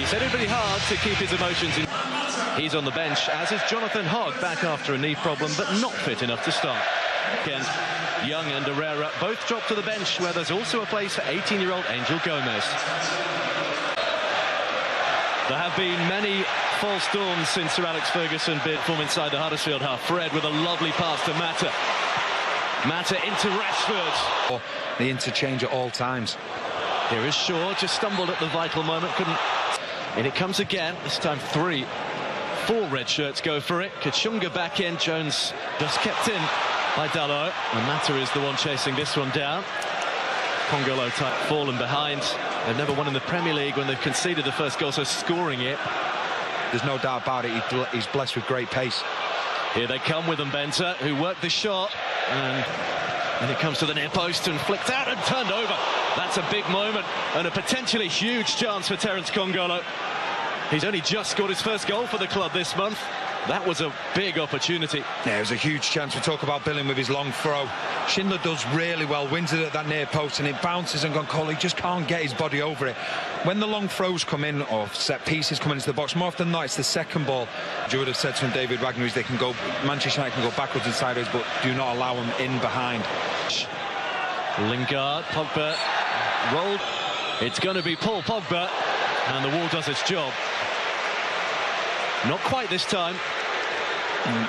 He said it'd be hard to keep his emotions in. He's on the bench, as is Jonathan Hogg, back after a knee problem, but not fit enough to start. Again, Young and Herrera both dropped to the bench, where there's also a place for 18-year-old Angel Gomez. There have been many false dawns since Sir Alex Ferguson bid from inside the Huddersfield half. Fred with a lovely pass to Mata. Mata into Rashford. The interchange at all times. Here is Shaw, just stumbled at the vital moment, couldn't. And it comes again, this time 3. 4 red shirts go for it. Kachunga back in, Jones just kept in by Dalot. And Mata is the one chasing this one down. Congolo type fallen behind. They've never won in the Premier League when they've conceded the first goal, so scoring it. There's no doubt about it, he's blessed with great pace. Here they come with Mbenta, who worked the shot. And it comes to the near post and flicked out and turned over. That's a big moment and a potentially huge chance for Terence Congolo. He's only just scored his first goal for the club this month. That was a big opportunity. Yeah, it was a huge chance. We talk about Billing with his long throw. Schindler does really well, wins it at that near post, and it bounces, and Goncalo, he just can't get his body over it. When the long throws come in, or set pieces come into the box, more often than not, it's the second ball. You would have said to David Wagner is they can go, Manchester United can go backwards and sideways, but do not allow them in behind. Lingard, Pogba, rolled. It's going to be Paul Pogba, and the wall does its job. Not quite this time.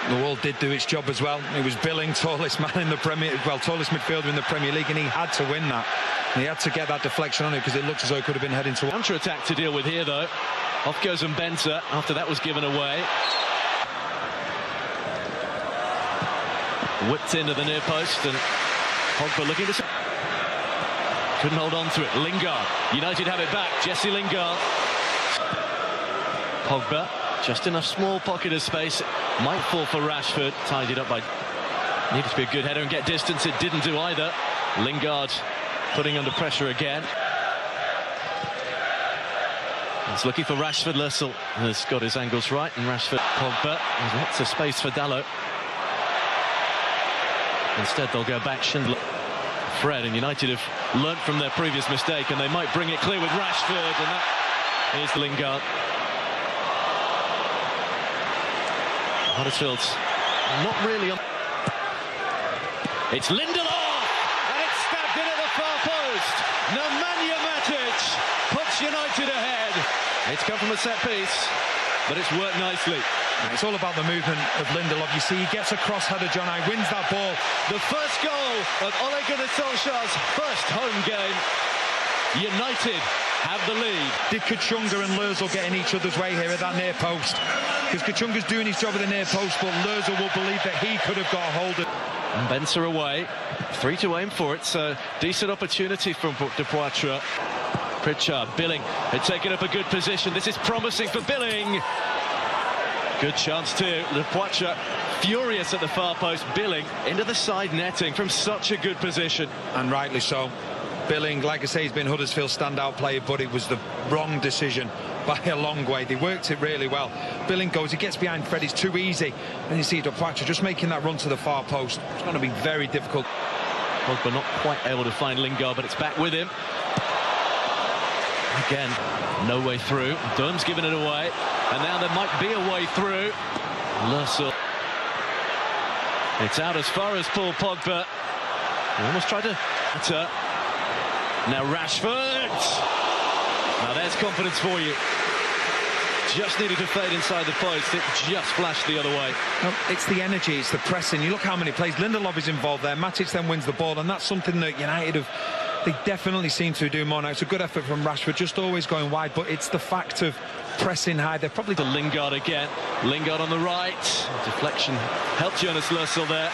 The wall did do its job as well. It was Billing, tallest man in the tallest midfielder in the Premier League, and he had to win that. And he had to get that deflection on it because it looked as though it could have been heading to counter-attack to deal with here, though. Off goes Mbenta after that was given away. Whipped into the near post, and Pogba looking to... Couldn't hold on to it. Lingard. United have it back. Jesse Lingard. Pogba. Just enough small pocket of space. Might fall for Rashford. Tidied up by... Needed to be a good header and get distance. It didn't do either. Lingard putting under pressure again. He's looking for Rashford. Lössl has got his angles right. And Rashford. Pogba. There's lots of space for Dalot. Instead, they'll go back. Schindler. Fred and United have learnt from their previous mistake, and they might bring it clear with Rashford. And that is Lingard. Huddersfield's not really on. It's Lindelof, and it's stabbed in at the far post. Nemanja Matic puts United ahead. It's come from a set piece, but it's worked nicely. It's all about the movement of Lindelof. You see, he gets across header, John. I wins that ball. The first goal of Ole Gunnar Solskjaer's first home game. United have the lead. Did Kachunga and Lössl get in each other's way here at that near post? Because Kachunga's doing his job at the near post, but Lössl will believe that he could have got a hold of it. And Benser away. 3 to aim for it, so decent opportunity from De Poitre. Pritchard, Billing had taken up a good position. This is promising for Billing. Good chance too. De Poitre furious at the far post. Billing into the side netting from such a good position. And rightly so. Billing, like I say, he's been Huddersfield's standout player, but it was the wrong decision by a long way. They worked it really well. Billing goes, he gets behind Fred, it's too easy. And you see De Poitre just making that run to the far post. It's going to be very difficult. Pogba not quite able to find Lingard, but it's back with him. Again, no way through. Dunne's given it away. And now there might be a way through. Lössl. It's out as far as Paul Pogba. He almost tried to... Now Rashford. Now there's confidence for you. Just needed to fade inside the post. It just flashed the other way. No, it's the energy, it's the pressing. You look how many plays. Lindelof is involved there. Matic then wins the ball, and that's something that United have... They definitely seem to do more now. It's a good effort from Rashford, just always going wide, but it's the fact of pressing high. They're probably... To Lingard again. Lingard on the right. Deflection helped Jonas Lössl there.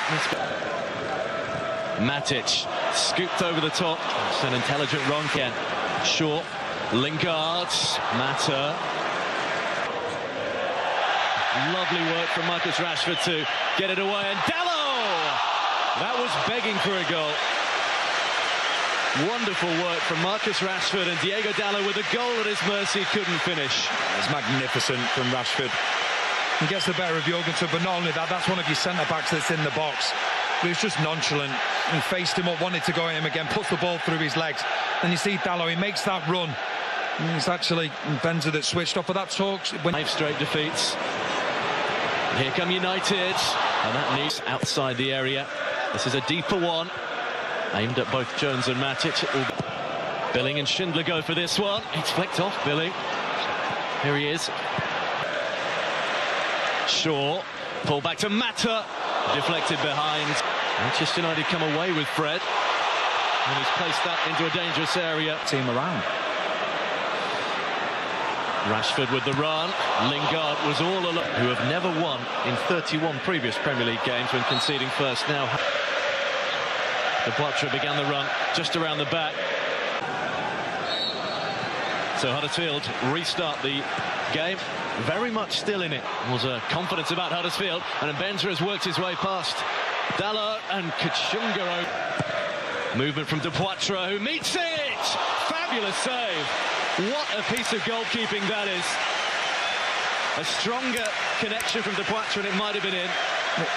Matic scooped over the top. It's an intelligent run, Ken. Shaw, Lingard, Mata. Lovely work from Marcus Rashford to get it away, and Dalot! That was begging for a goal. Wonderful work from Marcus Rashford, and Diego Dalot with a goal at his mercy couldn't finish. It's magnificent from Rashford. He gets the better of Jorgensen, but not only that, that's one of your centre-backs that's in the box. But he's just nonchalant. He faced him up, wanted to go at him again, puts the ball through his legs. And you see Dalot, he makes that run. It's actually Benza that switched off, but that talks. 5 straight defeats. Here come United, and that needs outside the area. This is a deeper one, aimed at both Jones and Matic. Billing and Schindler go for this one. It's flicked off Billing. Here he is. Shaw, pull back to Mata, deflected behind. Manchester United come away with Fred, and he's placed that into a dangerous area. Team around. Rashford with the run. Lingard was all alone, who have never won in 31 previous Premier League games when conceding first. Now the Poitre began the run just around the back. So Huddersfield restart the game, very much still in it. Was a confidence about Huddersfield, and Benza has worked his way past Dalot and Kachunga. Movement from De Poitre, who meets it! Fabulous save. What a piece of goalkeeping that is. A stronger connection from De Poitre and it might have been in.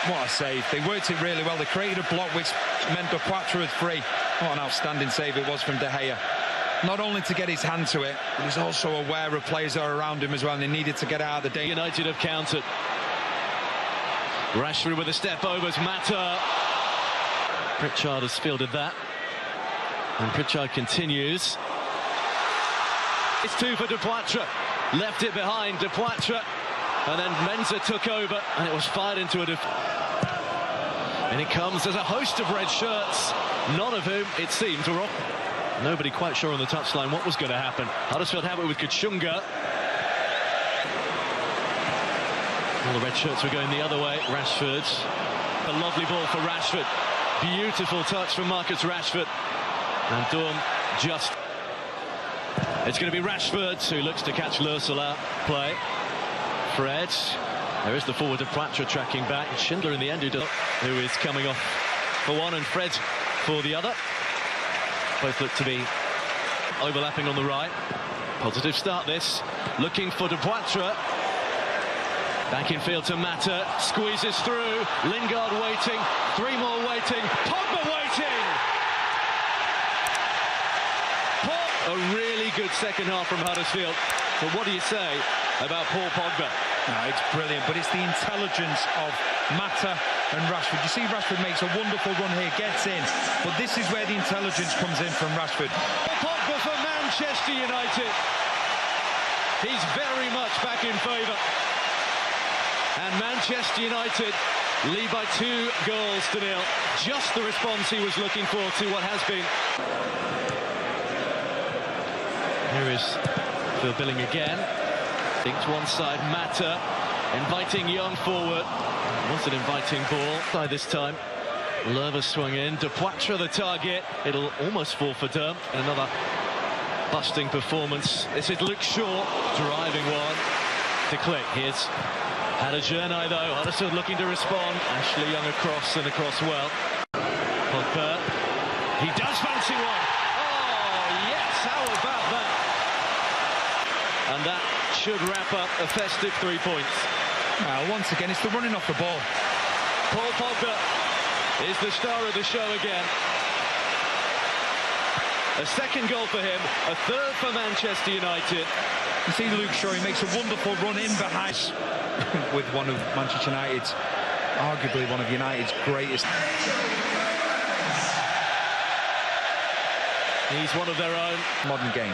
What a save. They worked it really well. They created a block which meant De Poitre was free. What an outstanding save it was from De Gea. Not only to get his hand to it, but he's also aware of players that are around him as well, and he needed to get out of the danger. United have countered. Rashford with a step overs, Mata. Pritchard has fielded that. And Pritchard continues. It's 2 for De Poitre. Left it behind, De Poitre. And then Menza took over, and it was fired into a and it comes as a host of red shirts, none of whom, it seems, were off. Nobody quite sure on the touchline what was going to happen. Huddersfield have it with Kachunga. All the red shirts were going the other way. Rashford. A lovely ball for Rashford. Beautiful touch from Marcus Rashford. And Dawn just... It's going to be Rashford who looks to catch Lörsel out play. Fred. There is the forward of Poitre tracking back. Schindler in the end who is coming off for one, and Fred for the other. Both look to be overlapping on the right. Positive start this. Looking for De Poitre. Back in field to Mata. Squeezes through. Lingard waiting. 3 more waiting. Pogba waiting! A really good second half from Huddersfield. But what do you say about Paul Pogba? No, it's brilliant, but it's the intelligence of Mata and Rashford. You see Rashford makes a wonderful run here, gets in, but this is where the intelligence comes in from Rashford. Pogba for Manchester United. He's very much back in favour. And Manchester United lead by 2 goals to nil. Just the response he was looking for to what has been. Here is Phil Billing again. Think to one side, Mata inviting Young forward. Was an inviting ball by this time. Lerva swung in. De Poitre the target. It'll almost fall for Durm. Another busting performance. This is Luke Shaw driving one to click. Here's Hadajernay though. Huddersfield looking to respond. Ashley Young across and across well. Pogba. He does fancy one. Oh yes, how about that? And that should wrap up a festive 3 points. Well, once again, it's the running off the ball. Paul Pogba is the star of the show again. A second goal for him, a third for Manchester United. You see Luke Shaw, he makes a wonderful run in behind with one of Manchester United's, arguably one of United's greatest. He's one of their own. Modern game.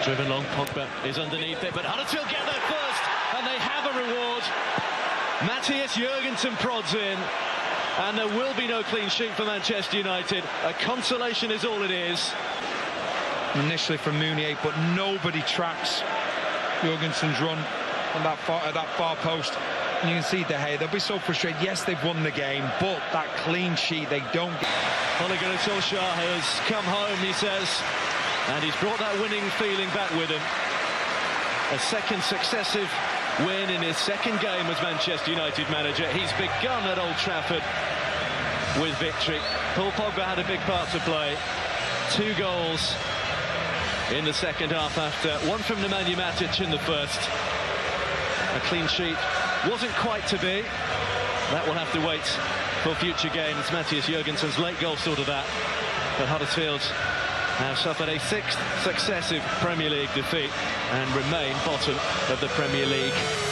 Driven long, Pogba is underneath it, but Huddersfield get there first, and they have a reward. Matthias Jørgensen prods in, and there will be no clean sheet for Manchester United. A consolation is all it is. Initially from Mounier, but nobody tracks Jørgensen's run on that far post. And you can see De Gea, they'll be so frustrated. Yes, they've won the game, but that clean sheet they don't get. Ole Gunnar Solskjaer has come home, he says, and he's brought that winning feeling back with him. A second successive win in his second game as Manchester United manager. He's begun at Old Trafford with victory. Paul Pogba had a big part to play. 2 goals in the second half after one from Nemanja Matic in the first. A clean sheet wasn't quite to be. That will have to wait for future games. Mattias Jørgenssen's late goal sorted that. But Huddersfield have suffered a 6th successive Premier League defeat and remain bottom of the Premier League